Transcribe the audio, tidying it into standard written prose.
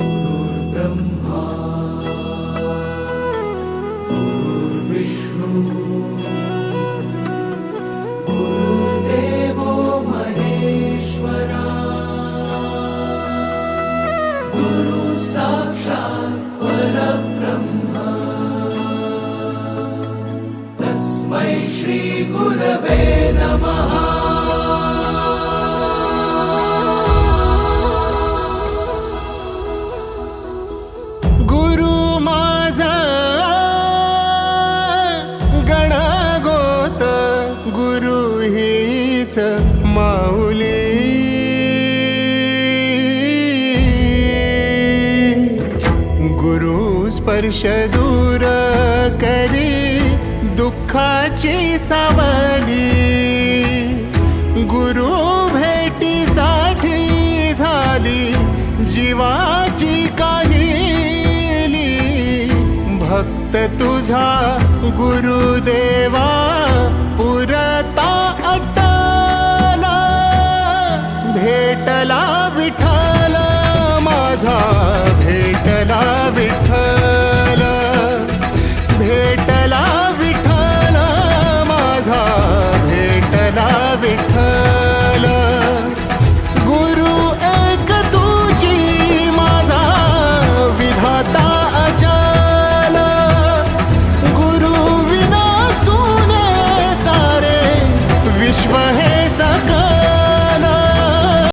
गुरुर्ब्रह्मा गुरुर्विष्णू गुरुर्देवो महेश्वरा गुरु साक्षात् परब्रह्म तस्मै श्री गुरवे नमः। माऊली गुरु स्पर्श दूर करी दुःखाची सावली, गुरु भेटीसाठी झाली जीवाची काहिली, भक्त तुझा गुरुदेवा